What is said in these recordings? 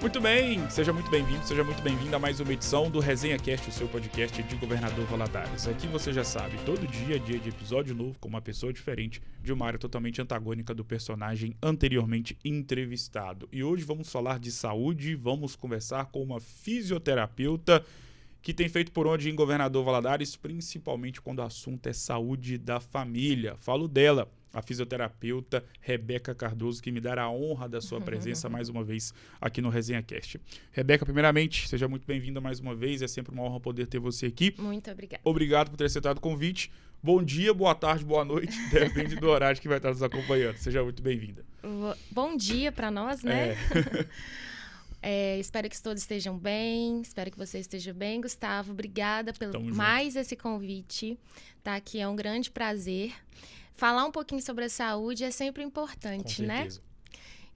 Muito bem, seja muito bem-vindo, seja muito bem-vinda a mais uma edição do Resenha Cast, o seu podcast de Governador Valadares. Aqui você já sabe, todo dia é dia de episódio novo com uma pessoa diferente de uma área totalmente antagônica do personagem anteriormente entrevistado. E hoje vamos falar de saúde, vamos conversar com uma fisioterapeuta que tem feito por onde em Governador Valadares, principalmente quando o assunto é saúde da família. Falo dela, a fisioterapeuta Rebeca Cardoso, que me dará a honra da sua presença mais uma vez aqui no Resenha Cast. Rebeca, primeiramente, seja muito bem-vinda mais uma vez, é sempre uma honra poder ter você aqui. Muito obrigada. Obrigado por ter aceitado o convite. Bom dia, boa tarde, boa noite, depende do horário que vai estar nos acompanhando. Seja muito bem-vinda. Bom dia para nós, né? Espero que todos estejam bem, espero que você esteja bem. Gustavo, obrigada por mais esse convite, tá? Aqui é um grande prazer. Falar um pouquinho sobre a saúde é sempre importante, né?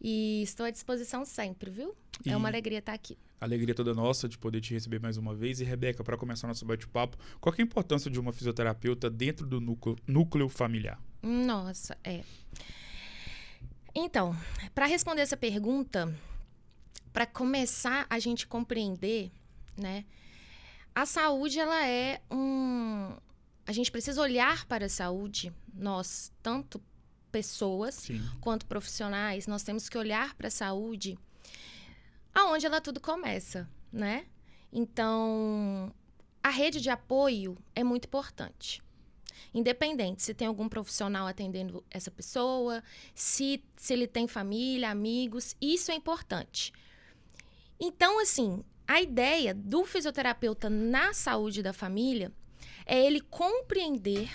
E estou à disposição sempre, viu? É uma alegria estar aqui. Alegria toda nossa de poder te receber mais uma vez. E, Rebeca, para começar nosso bate-papo, qual que é a importância de uma fisioterapeuta dentro do núcleo familiar? Nossa, Então, para responder essa pergunta, para começar a gente compreender, né? A saúde, ela é A gente precisa olhar para a saúde, nós, tanto pessoas Sim. quanto profissionais, nós temos que olhar para a saúde aonde ela tudo começa, né? Então, a rede de apoio é muito importante. Independente se tem algum profissional atendendo essa pessoa, se ele tem família, amigos, isso é importante. Então, assim, a ideia do fisioterapeuta na saúde da família é ele compreender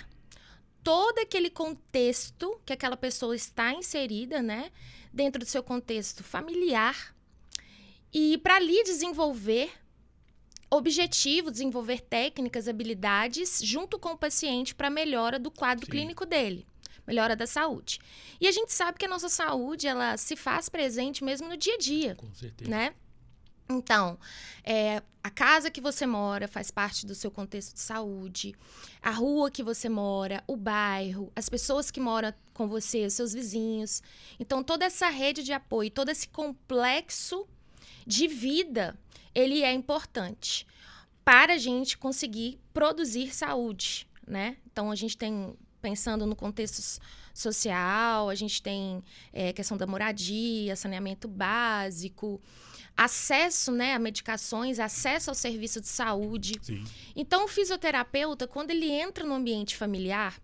todo aquele contexto que aquela pessoa está inserida, né? Dentro do seu contexto familiar. E para ali desenvolver objetivos, desenvolver técnicas, habilidades, junto com o paciente para a melhora do quadro clínico dele. Melhora da saúde. E a gente sabe que a nossa saúde, ela se faz presente mesmo no dia a dia. Com certeza. Né? Então, a casa que você mora faz parte do seu contexto de saúde, a rua que você mora, o bairro, as pessoas que moram com você, os seus vizinhos. Então, toda essa rede de apoio, todo esse complexo de vida, ele é importante para a gente conseguir produzir saúde, né? Então, a gente tem, pensando no contexto social, a gente tem questão da moradia, saneamento básico, acesso, né, a medicações, acesso ao serviço de saúde. Sim. Então, o fisioterapeuta, quando ele entra no ambiente familiar,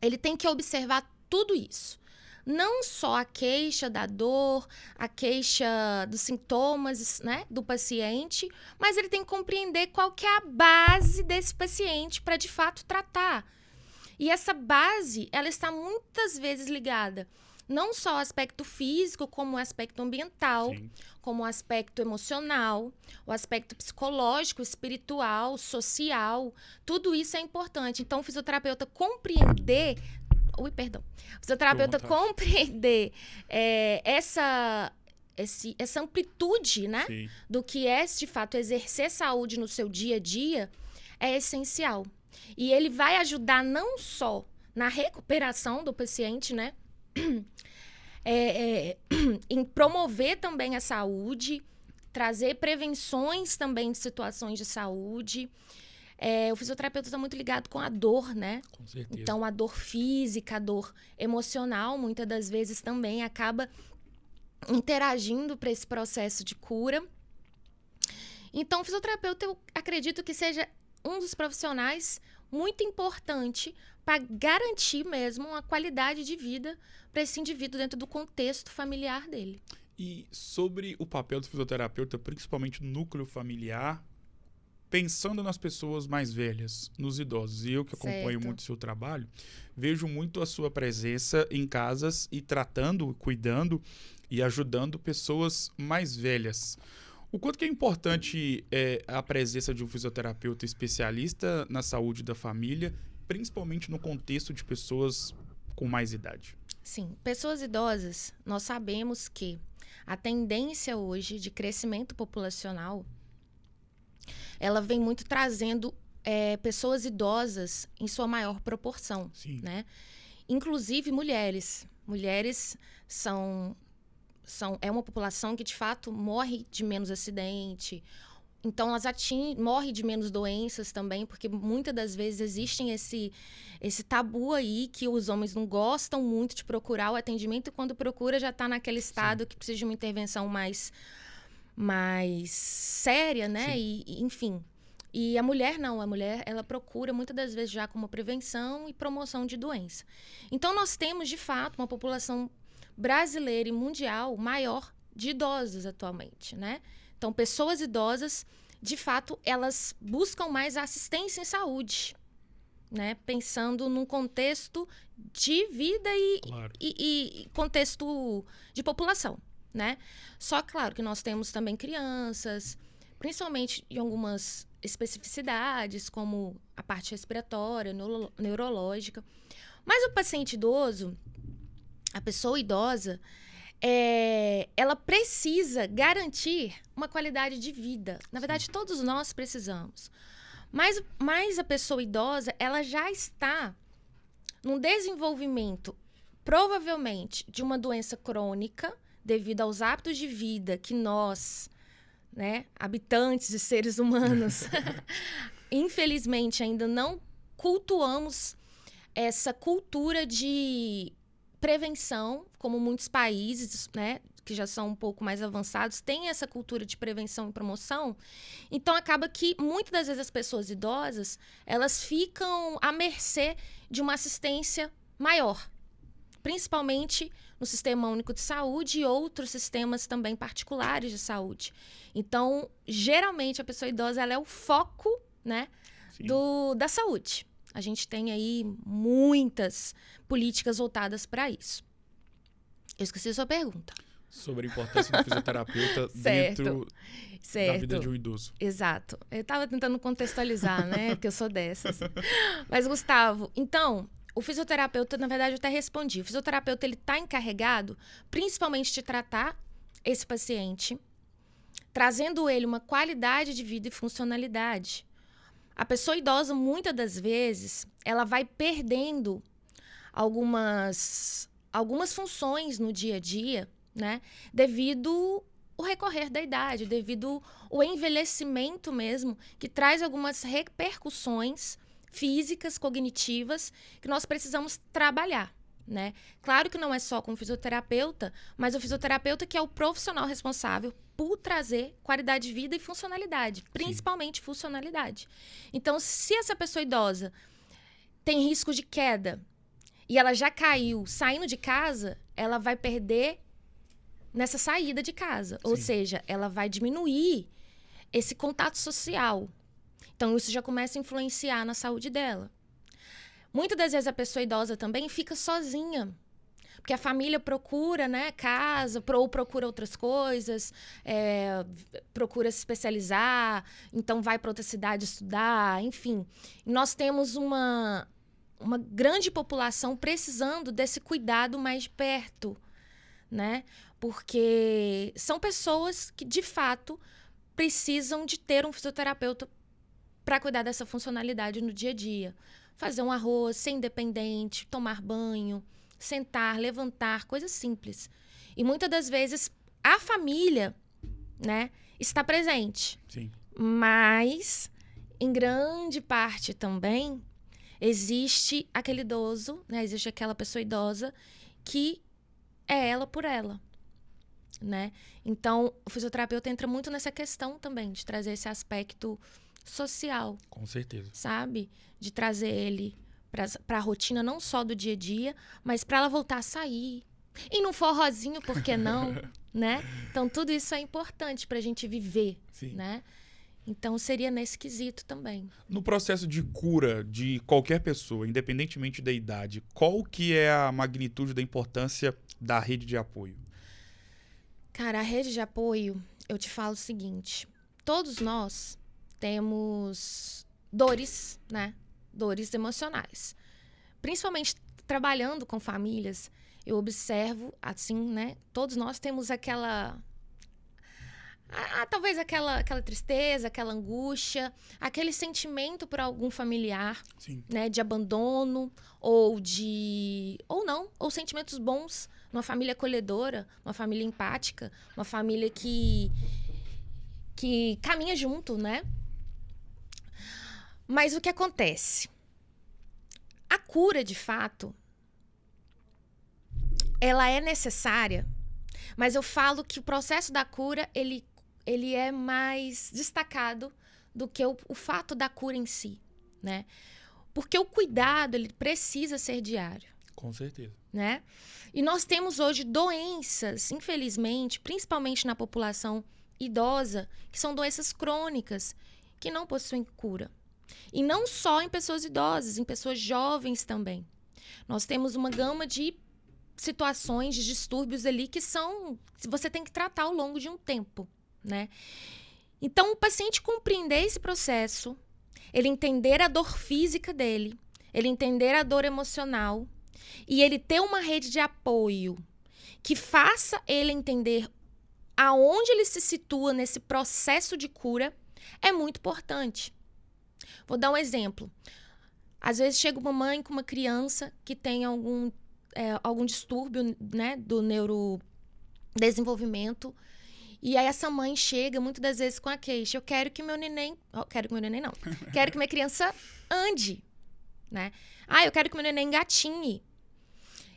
ele tem que observar tudo isso. Não só a queixa da dor, a queixa dos sintomas, né, do paciente, mas ele tem que compreender qual que é a base desse paciente para, de fato, tratar. E essa base, ela está muitas vezes ligada não só ao aspecto físico, como o aspecto ambiental, Sim. como o aspecto emocional, o aspecto psicológico, espiritual, social. Tudo isso é importante. Então, o fisioterapeuta compreender... O fisioterapeuta compreender essa amplitude, né? Sim. Do que é, de fato, exercer saúde no seu dia a dia é essencial. E ele vai ajudar não só na recuperação do paciente, né? Em promover também a saúde, trazer prevenções também de situações de saúde. O fisioterapeuta está muito ligado com a dor, né? Com certeza. Então, a dor física, a dor emocional, muitas das vezes também acaba interagindo para esse processo de cura. Então, o fisioterapeuta, eu acredito que seja um dos profissionais muito importante para garantir mesmo uma qualidade de vida para esse indivíduo dentro do contexto familiar dele. E sobre o papel do fisioterapeuta, principalmente no núcleo familiar, pensando nas pessoas mais velhas, nos idosos, e eu que acompanho muito o seu trabalho, vejo muito a sua presença em casas e tratando, cuidando e ajudando pessoas mais velhas. O quanto que é importante a presença de um fisioterapeuta especialista na saúde da família, principalmente no contexto de pessoas com mais idade? Sim, pessoas idosas, nós sabemos que a tendência hoje de crescimento populacional, ela vem muito trazendo pessoas idosas em sua maior proporção, Sim. né? Inclusive mulheres. Mulheres são é uma população que, de fato, morre de menos acidente. Então, elas morrem de menos doenças também, porque muitas das vezes existem esse tabu aí que os homens não gostam muito de procurar o atendimento e quando procura já está naquele estado Sim. que precisa de uma intervenção mais séria, né? Enfim. E a mulher não, a mulher ela procura muitas das vezes já como prevenção e promoção de doença. Então, nós temos, de fato, uma população brasileira e mundial maior de idosos atualmente, né? Então, pessoas idosas, de fato, elas buscam mais assistência em saúde, né? Pensando num contexto de vida e contexto de população, né? Só, claro, que nós temos também crianças, principalmente em algumas especificidades, como a parte respiratória, neurológica. Mas o paciente idoso, a pessoa idosa, ela precisa garantir uma qualidade de vida. Na verdade, todos nós precisamos. Mas a pessoa idosa, ela já está num desenvolvimento, provavelmente, de uma doença crônica, devido aos hábitos de vida que nós, né, habitantes e seres humanos, infelizmente, ainda não cultuamos essa cultura de prevenção, como muitos países, né, que já são um pouco mais avançados, têm essa cultura de prevenção e promoção. Então, acaba que, muitas das vezes, as pessoas idosas, elas ficam à mercê de uma assistência maior, principalmente no Sistema Único de Saúde e outros sistemas também particulares de saúde. Então, geralmente, a pessoa idosa ela é o foco, né, da saúde. A gente tem aí muitas políticas voltadas para isso. Eu esqueci a sua pergunta. Sobre a importância do fisioterapeuta dentro da vida de um idoso. Exato. Eu estava tentando contextualizar, né? Porque eu sou dessas. Mas, Gustavo, então, o fisioterapeuta, na verdade, eu até respondi. O fisioterapeuta, ele está encarregado, principalmente, de tratar esse paciente, trazendo ele uma qualidade de vida e funcionalidade. A pessoa idosa, muitas das vezes, ela vai perdendo algumas funções no dia a dia, né? Devido ao recorrer da idade, devido ao envelhecimento mesmo, que traz algumas repercussões físicas, cognitivas, que nós precisamos trabalhar, né? Claro que não é só com o fisioterapeuta, mas o fisioterapeuta que é o profissional responsável por trazer qualidade de vida e funcionalidade, principalmente funcionalidade. Então, se essa pessoa idosa tem risco de queda e ela já caiu saindo de casa, ela vai perder nessa saída de casa. Ou seja, ela vai diminuir esse contato social. Então, isso já começa a influenciar na saúde dela. Muitas das vezes a pessoa idosa também fica sozinha. Porque a família procura, né, casa, ou procura outras coisas, procura se especializar, então vai para outra cidade estudar, enfim. E nós temos uma grande população precisando desse cuidado mais de perto, né? Porque são pessoas que, de fato, precisam de ter um fisioterapeuta para cuidar dessa funcionalidade no dia a dia. Fazer um arroz, ser independente, tomar banho, sentar, levantar, coisas simples. E muitas das vezes a família, né, está presente. Sim. Mas, em grande parte também, existe aquele idoso, né, existe aquela pessoa idosa que é ela por ela, né? Então, o fisioterapeuta entra muito nessa questão também, de trazer esse aspecto social. Com certeza. Sabe? De trazer ele para a rotina não só do dia a dia, mas para ela voltar a sair. E num forrozinho, por que não? Né? Então, tudo isso é importante para a gente viver, né? Então, seria nesse quesito também. No processo de cura de qualquer pessoa, independentemente da idade, qual que é a magnitude da importância da rede de apoio? Cara, a rede de apoio, eu te falo o seguinte. Todos nós temos dores, né? Dores emocionais. Principalmente trabalhando com famílias, eu observo, assim, né? Todos nós temos aquela... talvez aquela tristeza, aquela angústia, aquele sentimento por algum familiar, né? De abandono, ou sentimentos bons numa família acolhedora, uma família empática, uma família que caminha junto, né? Mas o que acontece? A cura, de fato, ela é necessária, mas eu falo que o processo da cura, ele é mais destacado do que o fato da cura em si, né? Porque o cuidado, ele precisa ser diário. Com certeza. Né? E nós temos hoje doenças, infelizmente, principalmente na população idosa, que são doenças crônicas, que não possuem cura. E não só em pessoas idosas, em pessoas jovens também. Nós temos uma gama de situações, de distúrbios ali que você tem que tratar ao longo de um tempo, né? Então, o paciente compreender esse processo, ele entender a dor física dele, ele entender a dor emocional e ele ter uma rede de apoio que faça ele entender aonde ele se situa nesse processo de cura é muito importante. Vou dar um exemplo. Às vezes chega uma mãe com uma criança que tem algum distúrbio, né, do neurodesenvolvimento. E aí essa mãe chega muitas das vezes com a queixa: eu quero que meu neném... quero que minha criança ande, né? Eu quero que meu neném engatinhe.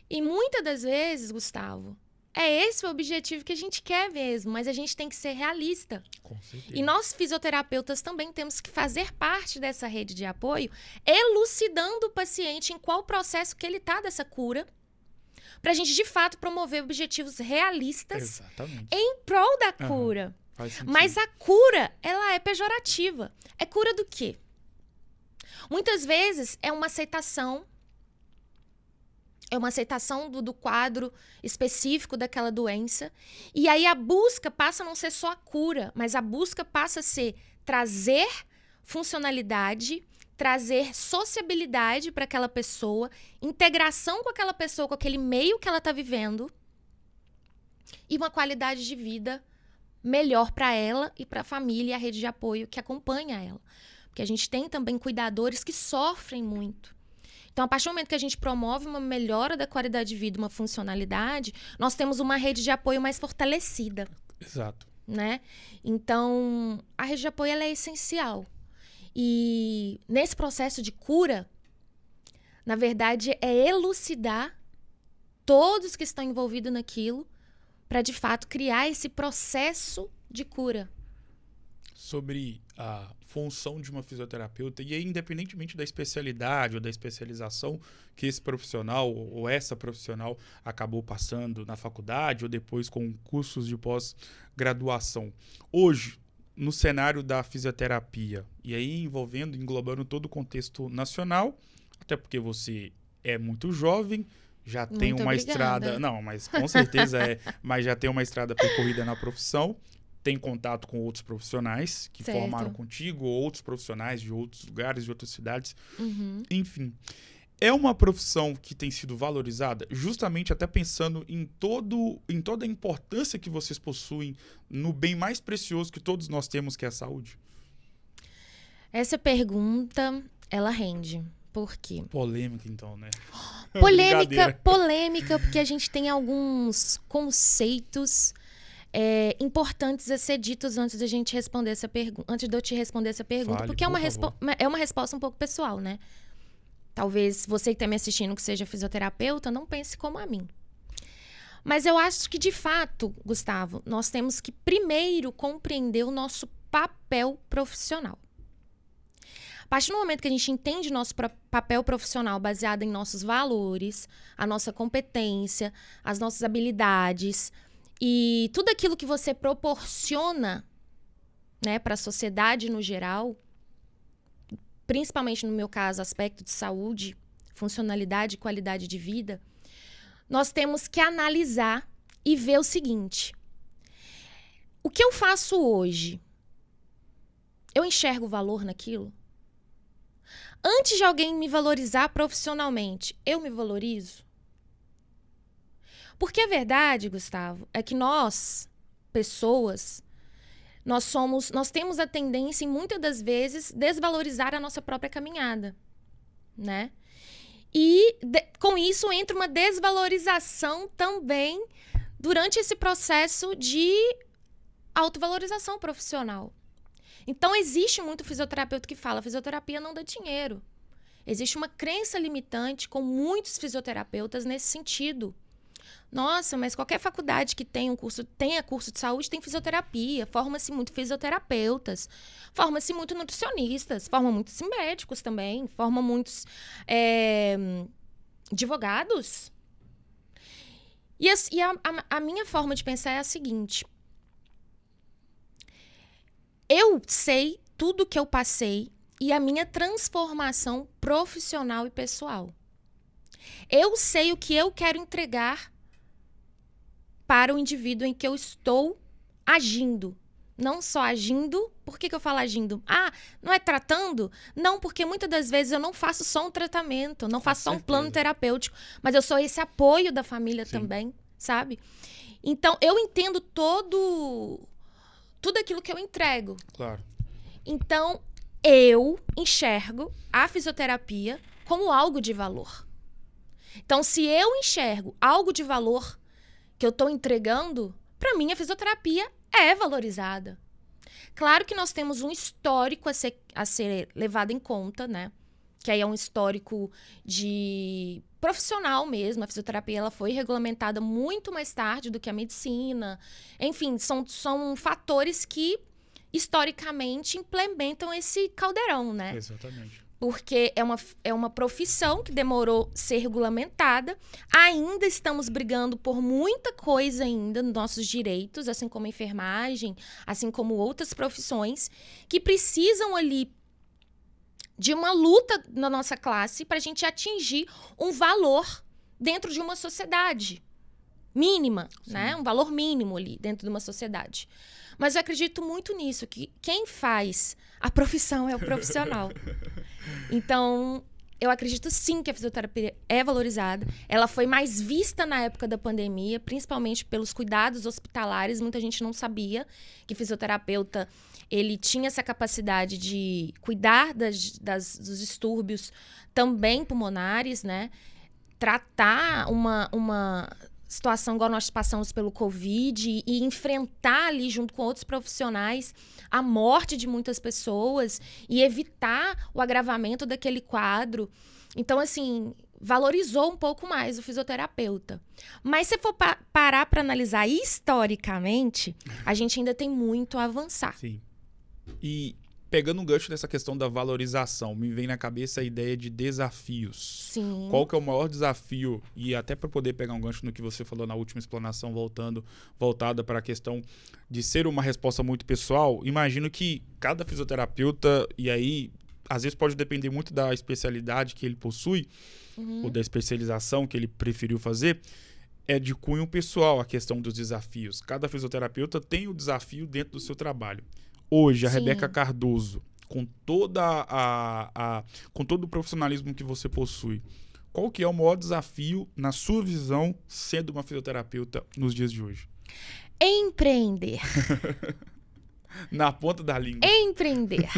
E muitas das vezes, Gustavo, é esse o objetivo que a gente quer mesmo, mas a gente tem que ser realista. Com certeza. E nós, fisioterapeutas, também temos que fazer parte dessa rede de apoio, elucidando o paciente em qual processo que ele está dessa cura, para a gente, de fato, promover objetivos realistas. Exatamente. Em prol da cura. Faz sentido. Mas a cura, ela é pejorativa. É cura do quê? Muitas vezes é uma aceitação do quadro específico daquela doença. E aí a busca passa a não ser só a cura, mas a busca passa a ser trazer funcionalidade, trazer sociabilidade para aquela pessoa, integração com aquela pessoa, com aquele meio que ela está vivendo e uma qualidade de vida melhor para ela e para a família e a rede de apoio que acompanha ela. Porque a gente tem também cuidadores que sofrem muito. Então, a partir do momento que a gente promove uma melhora da qualidade de vida, uma funcionalidade, nós temos uma rede de apoio mais fortalecida. Exato. Né? Então, a rede de apoio ela é essencial. E nesse processo de cura, na verdade, é elucidar todos que estão envolvidos naquilo para, de fato, criar esse processo de cura. Sobre a função de uma fisioterapeuta, e aí, independentemente da especialidade ou da especialização que esse profissional ou essa profissional acabou passando na faculdade ou depois com cursos de pós-graduação. Hoje, no cenário da fisioterapia, e aí englobando todo o contexto nacional, até porque você é muito jovem, já tem uma estrada... Não, mas com certeza mas já tem uma estrada percorrida na profissão, tem contato com outros profissionais que formaram contigo, ou outros profissionais de outros lugares, de outras cidades. Uhum. Enfim, é uma profissão que tem sido valorizada, justamente até pensando em toda a importância que vocês possuem no bem mais precioso que todos nós temos, que é a saúde? Essa pergunta, ela rende. Por quê? Polêmica, então, né? Polêmica, porque a gente tem alguns conceitos importantes a ser ditos antes de a gente responder essa pergunta, antes de eu te responder essa pergunta, Fale, porque é uma resposta um pouco pessoal, né? Talvez você que está me assistindo que seja fisioterapeuta não pense como a mim. Mas eu acho que, de fato, Gustavo, nós temos que primeiro compreender o nosso papel profissional. A partir do momento que a gente entende nosso papel profissional baseado em nossos valores, a nossa competência, as nossas habilidades e tudo aquilo que você proporciona, né, para a sociedade no geral, principalmente no meu caso, aspecto de saúde, funcionalidade e qualidade de vida, nós temos que analisar e ver o seguinte: o que eu faço hoje, eu enxergo valor naquilo? Antes de alguém me valorizar profissionalmente, eu me valorizo? Porque a verdade, Gustavo, é que nós, pessoas, nós temos a tendência, em muitas das vezes, desvalorizar a nossa própria caminhada, né? E com isso entra uma desvalorização também durante esse processo de autovalorização profissional. Então, existe muito fisioterapeuta que fala: fisioterapia não dá dinheiro. Existe uma crença limitante com muitos fisioterapeutas nesse sentido. Nossa, mas qualquer faculdade que tenha curso de saúde tem fisioterapia, forma-se muito fisioterapeutas, forma-se muito nutricionistas, forma muitos médicos também, forma muitos advogados. E a minha forma de pensar é a seguinte: eu sei tudo que eu passei e a minha transformação profissional e pessoal. Eu sei o que eu quero entregar para o indivíduo em que eu estou agindo. Não só agindo. Por que eu falo agindo? Não é tratando? Não, porque muitas das vezes eu não faço só um tratamento, não faço só um plano terapêutico, mas eu sou esse apoio da família também, sabe? Então, eu entendo tudo aquilo que eu entrego. Claro. Então, eu enxergo a fisioterapia como algo de valor. Então, se eu enxergo algo de valor que eu estou entregando, para mim a fisioterapia é valorizada. Claro que nós temos um histórico a ser levado em conta, né? Que aí é um histórico de profissional mesmo. A fisioterapia ela foi regulamentada muito mais tarde do que a medicina. Enfim, são fatores que historicamente implementam esse caldeirão, né? Exatamente. Porque é uma profissão que demorou a ser regulamentada. Ainda estamos brigando por muita coisa ainda nos nossos direitos, assim como a enfermagem, assim como outras profissões, que precisam ali de uma luta na nossa classe para a gente atingir um valor dentro de uma sociedade mínima, né? Um valor mínimo ali dentro de uma sociedade. Mas eu acredito muito nisso, que quem faz a profissão é o profissional. Então, eu acredito sim que a fisioterapia é valorizada. Ela foi mais vista na época da pandemia, principalmente pelos cuidados hospitalares. Muita gente não sabia que fisioterapeuta ele tinha essa capacidade de cuidar dos distúrbios também pulmonares, né? Tratar uma situação igual nós passamos pelo Covid e enfrentar ali junto com outros profissionais a morte de muitas pessoas e evitar o agravamento daquele quadro. Então, assim, valorizou um pouco mais o fisioterapeuta. Mas se for parar para analisar historicamente, a gente ainda tem muito a avançar. Sim. E pegando um gancho dessa questão da valorização, me vem na cabeça a ideia de desafios. Sim. Qual que é o maior desafio? E até para poder pegar um gancho no que você falou na última explanação, voltada para a questão de ser uma resposta muito pessoal, imagino que cada fisioterapeuta, e aí às vezes pode depender muito da especialidade que ele possui, ou da especialização que ele preferiu fazer, é de cunho pessoal a questão dos desafios. Cada fisioterapeuta tem o desafio dentro do seu trabalho. Hoje, a Rebeca Cardoso, com todo o profissionalismo que você possui, qual que é o maior desafio, na sua visão, sendo uma fisioterapeuta nos dias de hoje? Empreender. Na ponta da língua. Empreender.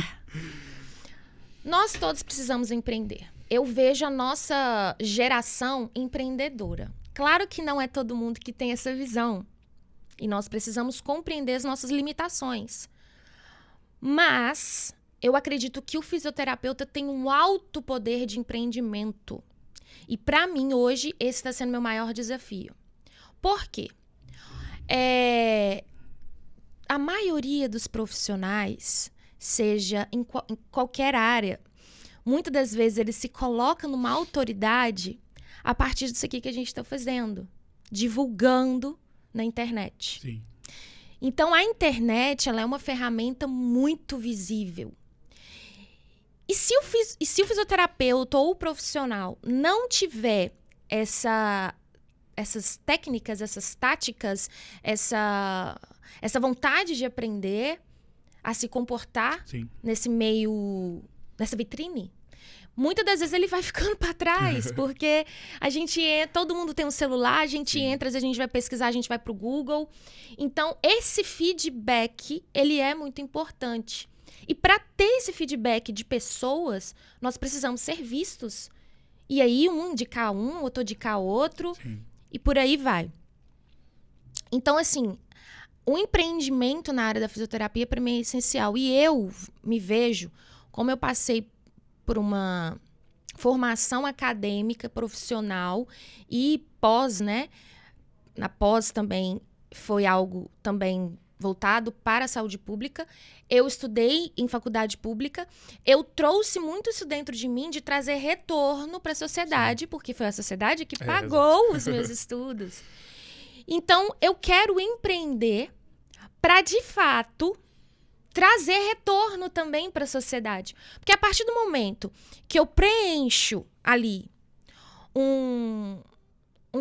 Nós todos precisamos empreender. Eu vejo a nossa geração empreendedora. Claro que não é todo mundo que tem essa visão. E nós precisamos compreender as nossas limitações. Mas eu acredito que o fisioterapeuta tem um alto poder de empreendimento. E para mim, hoje, esse está sendo meu maior desafio. Por quê? A maioria dos profissionais, seja em qualquer área, muitas das vezes ele se coloca numa autoridade a partir disso aqui que a gente está fazendo. Divulgando na internet. Sim. Então, a internet ela é uma ferramenta muito visível. E se o fisioterapeuta ou o profissional não tiver essas técnicas, essas táticas, essa vontade de aprender a se comportar nesse meio, nessa vitrine, muitas das vezes ele vai ficando para trás, porque todo mundo tem um celular, a gente entra, às vezes a gente vai pesquisar, a gente vai para o Google. Então, esse feedback, ele é muito importante. E para ter esse feedback de pessoas, nós precisamos ser vistos E aí, um indicar um, outro indicar outro, Sim. e por aí vai. Então, assim, o empreendimento na área da fisioterapia, para mim, é essencial. E eu me vejo, como eu passei por uma formação acadêmica, profissional e pós, né? Na pós também foi algo também voltado para a saúde pública. Eu estudei em faculdade pública. Eu trouxe muito isso dentro de mim de trazer retorno para a sociedade, porque foi a sociedade que pagou os meus estudos. Então, eu quero empreender para, de fato, trazer retorno também para a sociedade. Porque a partir do momento que eu preencho ali um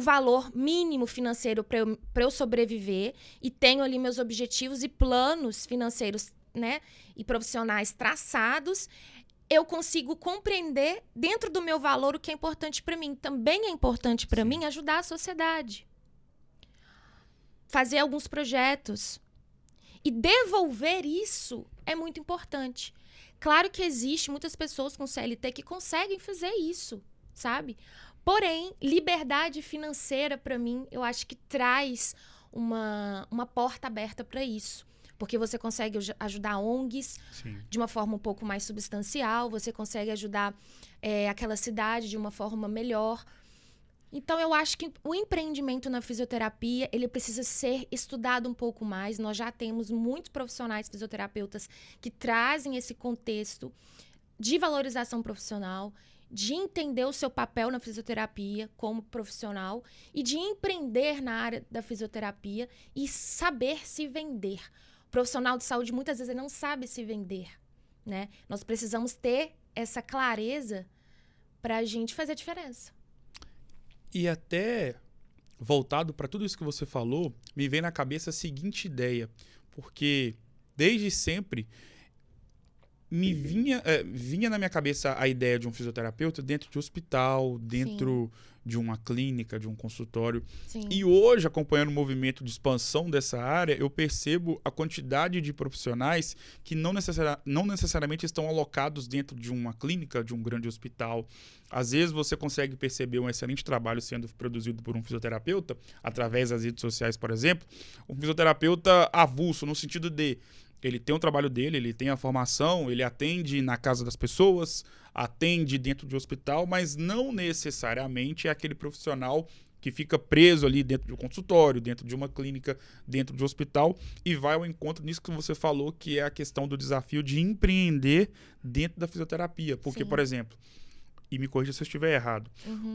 valor mínimo financeiro para eu sobreviver e tenho ali meus objetivos e planos financeiros, né, e profissionais traçados, eu consigo compreender dentro do meu valor o que é importante para mim. Também é importante para mim ajudar a sociedade. Fazer alguns projetos. E devolver isso é muito importante. Claro que existe muitas pessoas com CLT que conseguem fazer isso, sabe? Porém, liberdade financeira, para mim, eu acho que traz uma porta aberta para isso. Porque você consegue ajudar ONGs de uma forma um pouco mais substancial, você consegue ajudar aquela cidade de uma forma melhor. Então, eu acho que o empreendimento na fisioterapia, ele precisa ser estudado um pouco mais. Nós já temos muitos profissionais fisioterapeutas que trazem esse contexto de valorização profissional, de entender o seu papel na fisioterapia como profissional e de empreender na área da fisioterapia e saber se vender. O profissional de saúde, muitas vezes, ele não sabe se vender, né? Nós precisamos ter essa clareza para a gente fazer a diferença. E até voltado para tudo isso que você falou, me vem na cabeça a seguinte ideia, porque desde sempre me vinha na minha cabeça a ideia de um fisioterapeuta dentro de um hospital, dentro de uma clínica, de um consultório. Sim. E hoje, acompanhando o movimento de expansão dessa área, eu percebo a quantidade de profissionais que não necessariamente estão alocados dentro de uma clínica, de um grande hospital. Às vezes você consegue perceber um excelente trabalho sendo produzido por um fisioterapeuta, através das redes sociais, por exemplo. Um fisioterapeuta avulso, no sentido de ele tem o trabalho dele, ele tem a formação, ele atende na casa das pessoas, atende dentro de um hospital, mas não necessariamente é aquele profissional que fica preso ali dentro de um consultório, dentro de uma clínica, dentro de um hospital, e vai ao encontro nisso que você falou, que é a questão do desafio de empreender dentro da fisioterapia. Porque, por exemplo, e me corrija se eu estiver errado,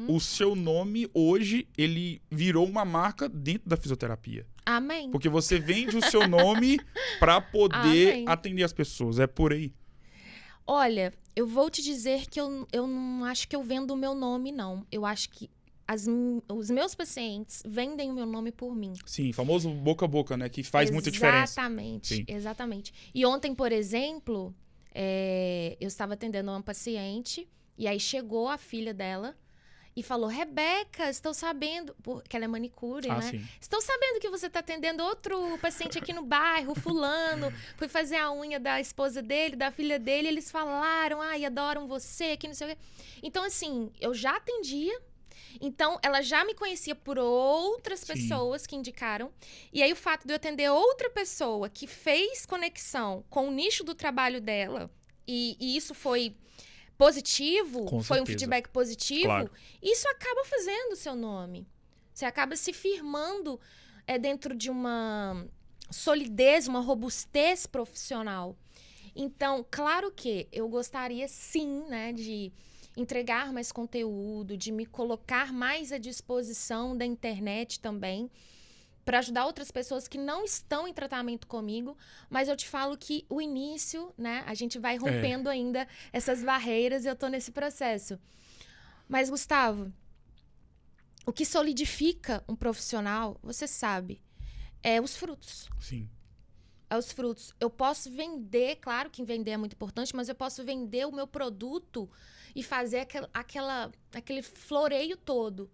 o seu nome hoje, ele virou uma marca dentro da fisioterapia. Amém. Porque você vende o seu nome para poder atender as pessoas. É por aí. Olha, eu vou te dizer que eu não acho que eu vendo o meu nome, não. Eu acho que os meus pacientes vendem o meu nome por mim. Sim, famoso boca a boca, né? Que faz muita diferença. Exatamente. E ontem, por exemplo, eu estava atendendo uma paciente e aí chegou a filha dela e falou: Rebeca, estou sabendo, porque ela é manicure, né? Sim. Estou sabendo que você está atendendo outro paciente aqui no bairro, fulano. Fui fazer a unha da esposa dele, da filha dele, eles falaram: ai, adoram você, que não sei o quê. Então, assim, eu já atendia. Então, ela já me conhecia por outras pessoas que indicaram. E aí, o fato de eu atender outra pessoa que fez conexão com o nicho do trabalho dela, e isso foi positivo, foi um feedback positivo, isso acaba fazendo o seu nome. Você acaba se firmando dentro de uma solidez, uma robustez profissional. Então, claro que eu gostaria sim, né, de entregar mais conteúdo, de me colocar mais à disposição da internet também, para ajudar outras pessoas que não estão em tratamento comigo, mas eu te falo que o início, né, a gente vai rompendo ainda essas barreiras e eu tô nesse processo. Mas, Gustavo, o que solidifica um profissional, você sabe, é os frutos. Sim. É os frutos. Eu posso vender, claro que vender é muito importante, mas eu posso vender o meu produto e fazer aquele floreio todo.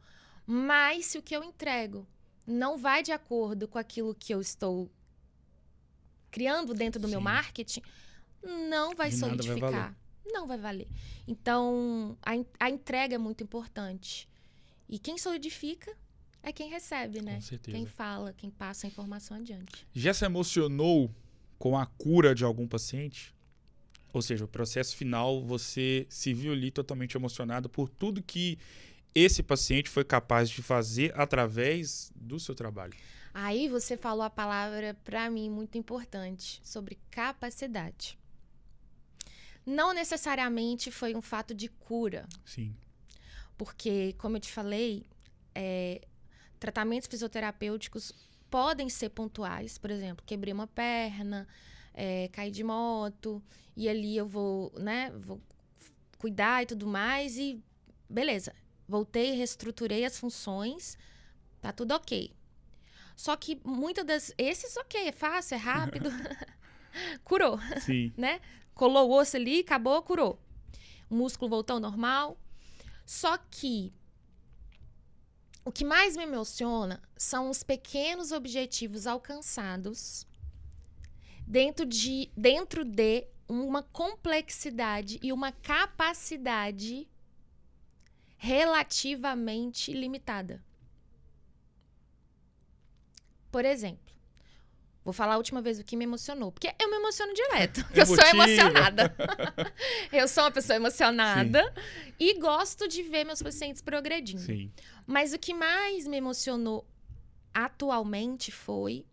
Mas se o que eu entrego não vai de acordo com aquilo que eu estou criando dentro do meu marketing, não vai solidificar. Não vai valer. Então, a entrega é muito importante. E quem solidifica é quem recebe, né? Com certeza. Quem fala, quem passa a informação adiante. Já se emocionou com a cura de algum paciente? Ou seja, o processo final, você se viu ali totalmente emocionado por tudo que esse paciente foi capaz de fazer através do seu trabalho. Aí você falou a palavra, para mim, muito importante, sobre capacidade. Não necessariamente foi um fato de cura. Sim. Porque, como eu te falei, tratamentos fisioterapêuticos podem ser pontuais. Por exemplo, quebrei uma perna, caí de moto, e ali eu vou cuidar e tudo mais, e beleza. Voltei, reestruturei as funções, tá tudo ok. Só que esses ok, é fácil, é rápido, curou, Sim. né? Colou o osso ali, acabou, curou. O músculo voltou ao normal. Só que o que mais me emociona são os pequenos objetivos alcançados dentro de uma complexidade e uma capacidade relativamente limitada. Por exemplo, vou falar a última vez o que me emocionou, porque eu me emociono direto, porque eu sou emocionada. Eu sou uma pessoa emocionada. Sim. E gosto de ver meus pacientes progredindo. Sim. Mas o que mais me emocionou atualmente foi,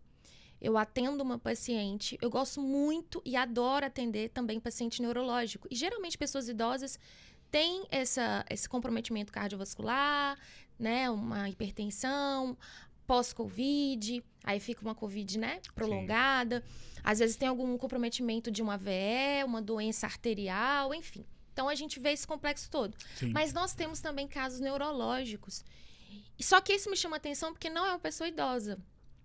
eu atendo uma paciente, eu gosto muito e adoro atender também paciente neurológico. E geralmente pessoas idosas têm esse comprometimento cardiovascular, né, uma hipertensão, pós-Covid, aí fica uma Covid, né, prolongada. Sim. Às vezes tem algum comprometimento de uma AVE, uma doença arterial, enfim. Então, a gente vê esse complexo todo. Sim. Mas nós temos também casos neurológicos. Só que isso me chama atenção porque não é uma pessoa idosa.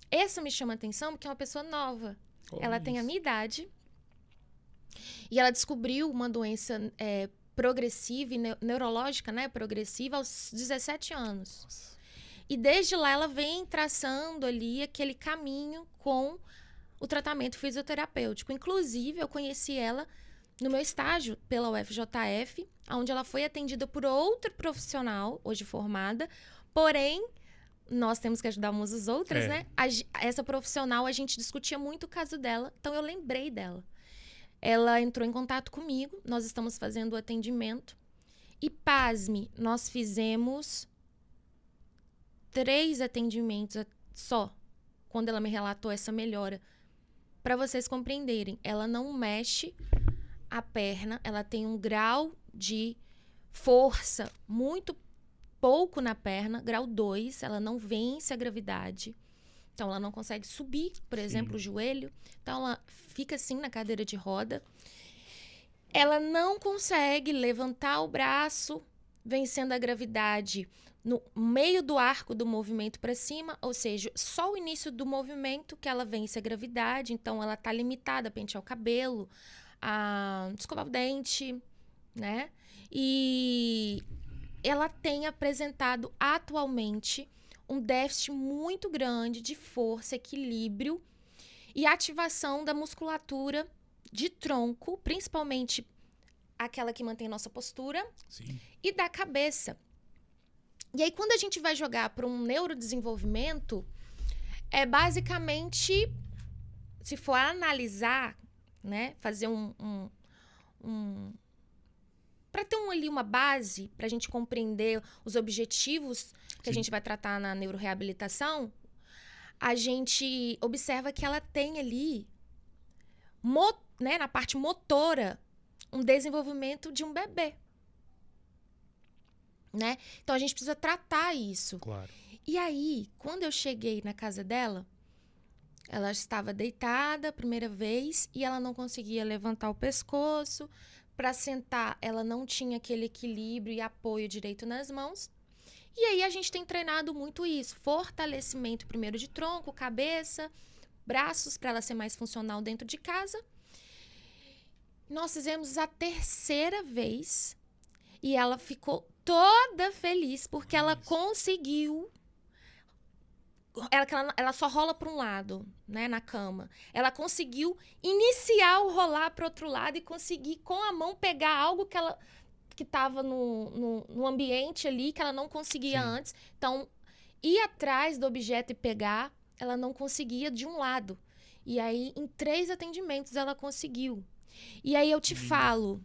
Essa me chama atenção porque é uma pessoa nova. Ela tem a minha idade e ela descobriu uma doença progressiva e neurológica, né, progressiva aos 17 anos. Nossa. E desde lá ela vem traçando ali aquele caminho com o tratamento fisioterapêutico. Inclusive, eu conheci ela no meu estágio pela UFJF, onde ela foi atendida por outra profissional, hoje formada. Porém, nós temos que ajudar umas às outras, né? Essa profissional, a gente discutia muito o caso dela, então eu lembrei dela. Ela entrou em contato comigo, nós estamos fazendo o atendimento. E, pasme, nós fizemos 3 atendimentos só, quando ela me relatou essa melhora. Para vocês compreenderem, ela não mexe a perna, ela tem um grau de força muito pouco na perna, grau 2, ela não vence a gravidade. Então, ela não consegue subir, por exemplo, o joelho. Então, ela fica assim na cadeira de roda. Ela não consegue levantar o braço, vencendo a gravidade no meio do arco do movimento para cima, ou seja, só o início do movimento que ela vence a gravidade, então ela está limitada a pentear o cabelo, a escovar o dente, né? E ela tem apresentado atualmente um déficit muito grande de força, equilíbrio e ativação da musculatura de tronco, principalmente aquela que mantém nossa postura. Sim. E da cabeça. E aí, quando a gente vai jogar para um neurodesenvolvimento, é basicamente, se for analisar, né, fazer para ter ali uma base, para a gente compreender os objetivos que a gente vai tratar na neuroreabilitação, a gente observa que ela tem ali, né, na parte motora, um desenvolvimento de um bebê. Né? Então, a gente precisa tratar isso. Claro. E aí, quando eu cheguei na casa dela, ela estava deitada a primeira vez e ela não conseguia levantar o pescoço. Para sentar, ela não tinha aquele equilíbrio e apoio direito nas mãos. E aí, a gente tem treinado muito isso. Fortalecimento primeiro de tronco, cabeça, braços, para ela ser mais funcional dentro de casa. Nós fizemos a 3ª vez e ela ficou toda feliz porque ela conseguiu ela só rola para um lado, né, na cama. Ela conseguiu iniciar o rolar para outro lado e conseguir, com a mão, pegar algo que estava no ambiente ali, que ela não conseguia Sim. antes. Então, ir atrás do objeto e pegar, ela não conseguia de um lado. E aí, em 3 atendimentos, ela conseguiu. E aí eu te falo,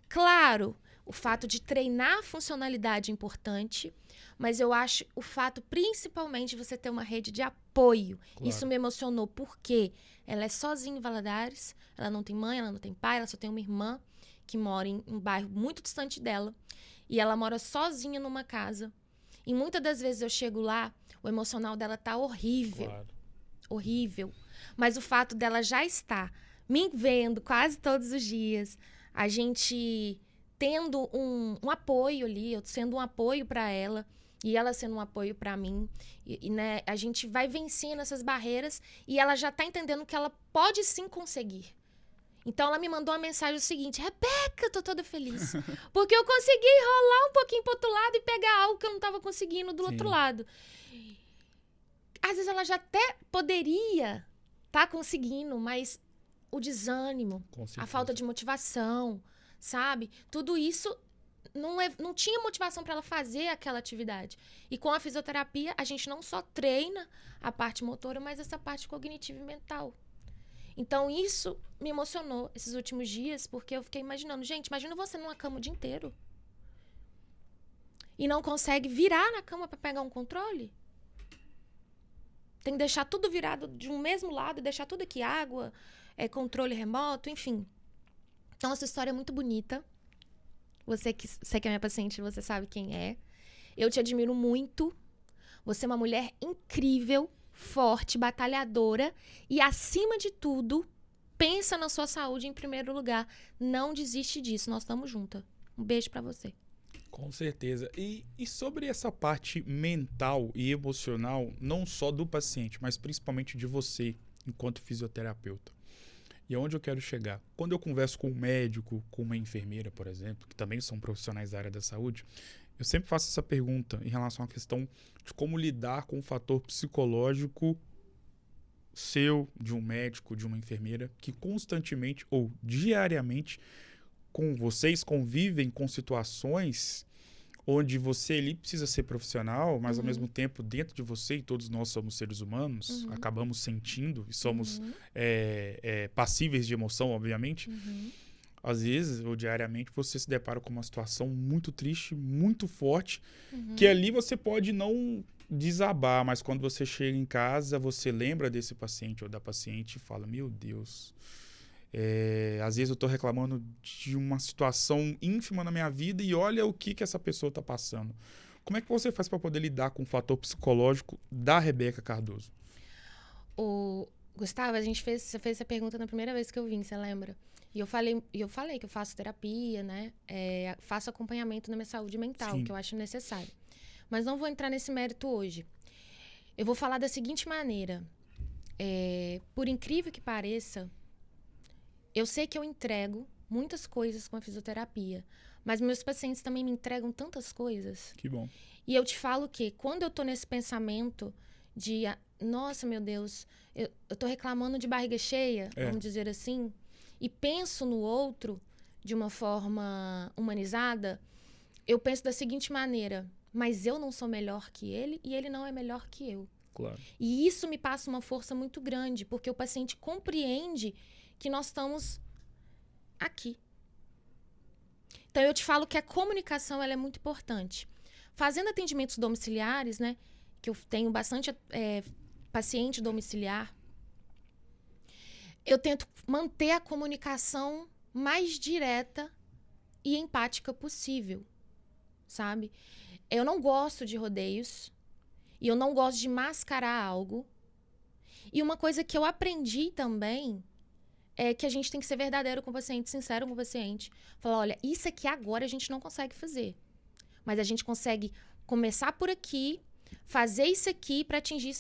claro, o fato de treinar a funcionalidade é importante, mas eu acho o fato, principalmente, de você ter uma rede de apoio. Claro. Isso me emocionou, porque ela é sozinha em Valadares, ela não tem mãe, ela não tem pai, ela só tem uma irmã que mora em um bairro muito distante dela, e ela mora sozinha numa casa. E muitas das vezes eu chego lá, o emocional dela tá horrível. Claro. Horrível. Mas o fato dela já estar me vendo quase todos os dias, a gente tendo um apoio ali, eu sendo um apoio para ela e ela sendo um apoio para mim, né, a gente vai vencendo essas barreiras e ela já tá entendendo que ela pode sim conseguir. Então ela me mandou uma mensagem o seguinte: Rebeca, eu tô toda feliz, porque eu consegui rolar um pouquinho pro outro lado e pegar algo que eu não tava conseguindo do outro lado. Às vezes ela já até poderia estar conseguindo, mas o desânimo, a falta de motivação, sabe? Tudo isso não tinha motivação para ela fazer aquela atividade. E com a fisioterapia, a gente não só treina a parte motora, mas essa parte cognitiva e mental. Então, isso me emocionou esses últimos dias, porque eu fiquei imaginando, gente, imagina você numa cama o dia inteiro e não consegue virar na cama para pegar um controle. Tem que deixar tudo virado de um mesmo lado, deixar tudo aqui, água, controle remoto, enfim. Então, essa história é muito bonita. Você que é minha paciente, você sabe quem é. Eu te admiro muito. Você é uma mulher incrível, forte, batalhadora e, acima de tudo, pensa na sua saúde em primeiro lugar. Não desiste disso, nós estamos juntas. Um beijo pra você. Com certeza. E sobre essa parte mental e emocional, não só do paciente, mas principalmente de você, enquanto fisioterapeuta. E aonde eu quero chegar? Quando eu converso com um médico, com uma enfermeira, por exemplo, que também são profissionais da área da saúde, eu sempre faço essa pergunta em relação à questão de como lidar com o fator psicológico seu, de um médico, de uma enfermeira, que constantemente ou diariamente com vocês convivem com situações onde você ali precisa ser profissional, mas ao mesmo tempo dentro de você, e todos nós somos seres humanos, acabamos sentindo e somos passíveis de emoção, obviamente. Às vezes, ou diariamente, você se depara com uma situação muito triste, muito forte, que ali você pode não desabar, mas quando você chega em casa, você lembra desse paciente ou da paciente e fala, meu Deus... às vezes eu estou reclamando de uma situação ínfima na minha vida e olha o que essa pessoa está passando. Como é que você faz para poder lidar com o fator psicológico da Rebeca Cardoso? Gustavo, você fez essa pergunta na primeira vez que eu vim, você lembra? E eu falei que eu faço terapia, né? Faço acompanhamento na minha saúde mental, que eu acho necessário. Mas não vou entrar nesse mérito hoje. Eu vou falar da seguinte maneira. Por incrível que pareça, eu sei que eu entrego muitas coisas com a fisioterapia, mas meus pacientes também me entregam tantas coisas. Que bom. E eu te falo que quando eu tô nesse pensamento de, nossa, meu Deus, eu tô reclamando de barriga cheia, vamos dizer assim, e penso no outro de uma forma humanizada, eu penso da seguinte maneira, mas eu não sou melhor que ele e ele não é melhor que eu. Claro. E isso me passa uma força muito grande, porque o paciente compreende que nós estamos aqui. Então, eu te falo que a comunicação ela é muito importante. Fazendo atendimentos domiciliares, né, que eu tenho bastante paciente domiciliar, eu tento manter a comunicação mais direta e empática possível, sabe? Eu não gosto de rodeios e eu não gosto de mascarar algo. E uma coisa que eu aprendi também é que a gente tem que ser verdadeiro com o paciente, sincero com o paciente. Falar, olha, isso aqui agora a gente não consegue fazer. Mas a gente consegue começar por aqui, fazer isso aqui para atingir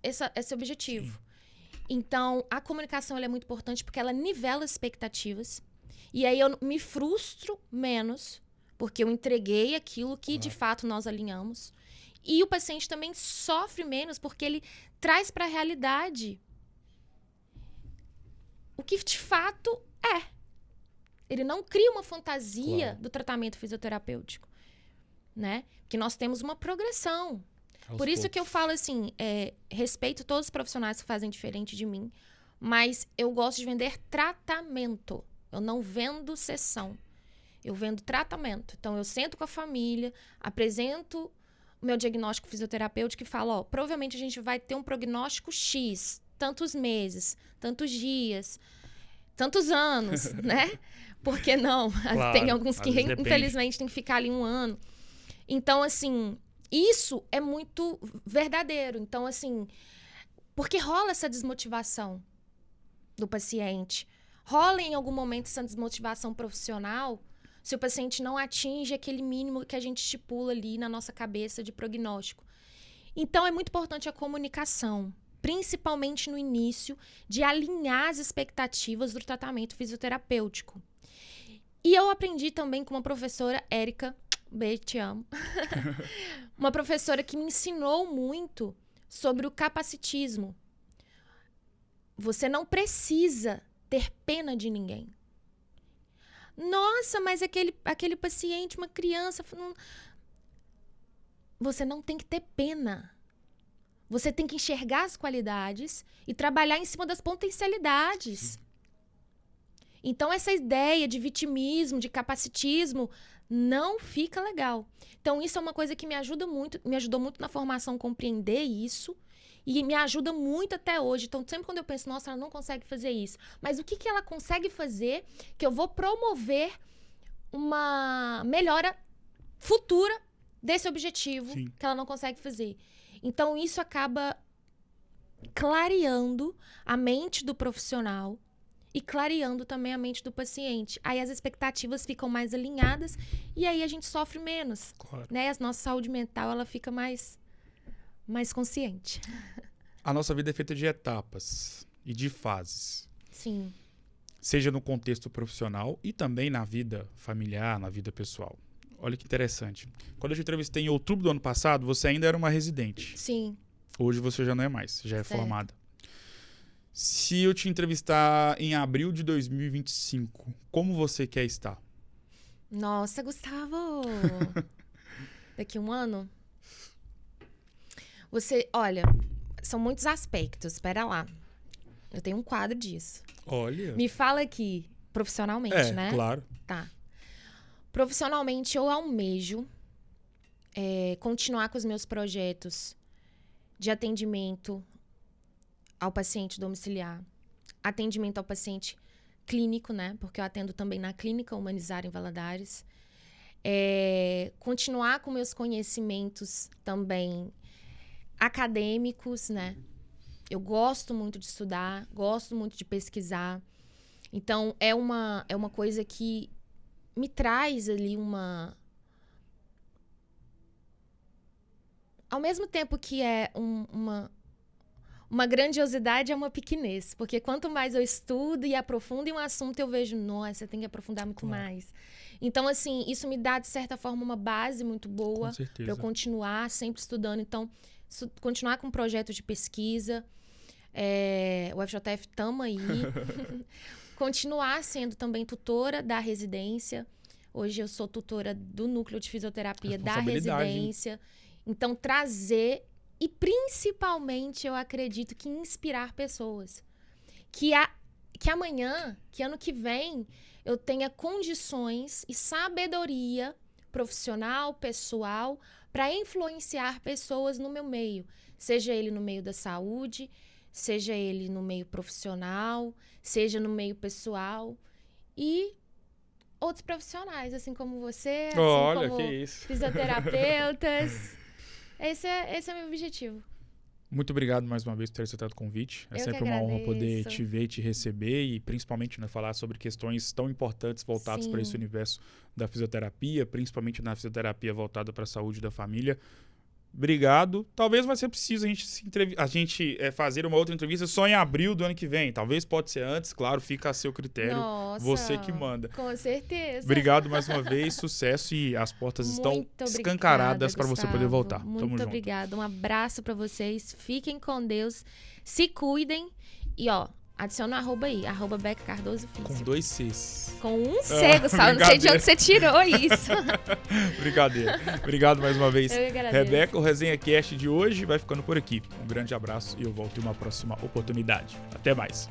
esse objetivo. Sim. Então, a comunicação ela é muito importante porque ela nivela expectativas. E aí eu me frustro menos, porque eu entreguei aquilo que de fato nós alinhamos. E o paciente também sofre menos porque ele traz para a realidade o que de fato é. Ele não cria uma fantasia do tratamento fisioterapêutico, né? Porque nós temos uma progressão. Por isso que eu falo assim, respeito todos os profissionais que fazem diferente de mim, mas eu gosto de vender tratamento. Eu não vendo sessão. Eu vendo tratamento. Então, eu sento com a família, apresento o meu diagnóstico fisioterapêutico e falo, ó, provavelmente a gente vai ter um prognóstico X, tantos meses, tantos dias, tantos anos, né? Por que não? Claro, tem alguns que, infelizmente, tem que ficar ali 1 ano. Então, assim, isso é muito verdadeiro. Então, assim, porque rola essa desmotivação do paciente. Rola em algum momento essa desmotivação profissional se o paciente não atinge aquele mínimo que a gente estipula ali na nossa cabeça de prognóstico. Então, é muito importante a comunicação, principalmente no início, de alinhar as expectativas do tratamento fisioterapêutico. E eu aprendi também com uma professora, Érica, beijo, te amo. Uma professora que me ensinou muito sobre o capacitismo. Você não precisa ter pena de ninguém. Nossa, mas aquele paciente, uma criança... Você não tem que ter pena. Você tem que enxergar as qualidades e trabalhar em cima das potencialidades. Sim. Então, essa ideia de vitimismo, de capacitismo, não fica legal. Então, isso é uma coisa que me ajudou muito na formação compreender isso e me ajuda muito até hoje. Então, sempre quando eu penso, nossa, ela não consegue fazer isso. Mas o que ela consegue fazer que eu vou promover uma melhora futura desse objetivo Sim. que ela não consegue fazer. Então, isso acaba clareando a mente do profissional e clareando também a mente do paciente. Aí as expectativas ficam mais alinhadas e aí a gente sofre menos. Claro. Né? A nossa saúde mental ela fica mais consciente. A nossa vida é feita de etapas e de fases. Sim. Seja no contexto profissional e também na vida familiar, na vida pessoal. Olha que interessante. Quando eu te entrevistei em outubro do ano passado, você ainda era uma residente. Sim. Hoje você já não é mais, já é formada. Se eu te entrevistar em abril de 2025, como você quer estar? Nossa, Gustavo! Daqui 1 ano? Olha, são muitos aspectos. Espera lá. Eu tenho um quadro disso. Olha. Me fala aqui, profissionalmente, né? Claro. Tá. Profissionalmente, eu almejo continuar com os meus projetos de atendimento ao paciente domiciliar, atendimento ao paciente clínico, né? Porque eu atendo também na Clínica Humanizar em Valadares. Continuar com meus conhecimentos também acadêmicos, né? Eu gosto muito de estudar, gosto muito de pesquisar. Então, é uma coisa que me traz ali ao mesmo tempo que é uma grandiosidade, é uma pequenez. Porque quanto mais eu estudo e aprofundo em um assunto, eu vejo, nossa, tem que aprofundar muito mais. Então, assim, isso me dá, de certa forma, uma base muito boa para eu continuar sempre estudando. Então, continuar com um projeto de pesquisa. O FJF tamo aí. Continuar sendo também tutora da residência. Hoje eu sou tutora do núcleo de fisioterapia da residência. Então, trazer e principalmente, eu acredito que inspirar pessoas. Que amanhã, que ano que vem, eu tenha condições e sabedoria profissional, pessoal, para influenciar pessoas no meu meio. Seja ele no meio da saúde, seja ele no meio profissional, seja no meio pessoal e outros profissionais, assim como você, assim como que isso. fisioterapeutas. Esse é meu objetivo. Muito obrigado mais uma vez por ter aceitado o convite. É sempre uma honra poder te ver e te receber e principalmente falar sobre questões tão importantes voltadas para esse universo da fisioterapia, principalmente na fisioterapia voltada para a saúde da família. Obrigado. Talvez vai ser preciso a gente fazer uma outra entrevista só em abril do ano que vem. Talvez pode ser antes, claro, fica a seu critério. Nossa, você que manda. Com certeza. Obrigado mais uma vez, sucesso e as portas estão escancaradas para você poder voltar. Muito obrigada. Um abraço para vocês. Fiquem com Deus. Se cuidem. E adiciona o @, aí, @BecCardoso Físico. Com 2 Cs. Com um C, Gustavo. Não sei de onde você tirou isso. Brincadeira. Obrigado mais uma vez, Eu agradeço. Rebeca. O Resenha Cast de hoje vai ficando por aqui. Um grande abraço e eu volto em uma próxima oportunidade. Até mais.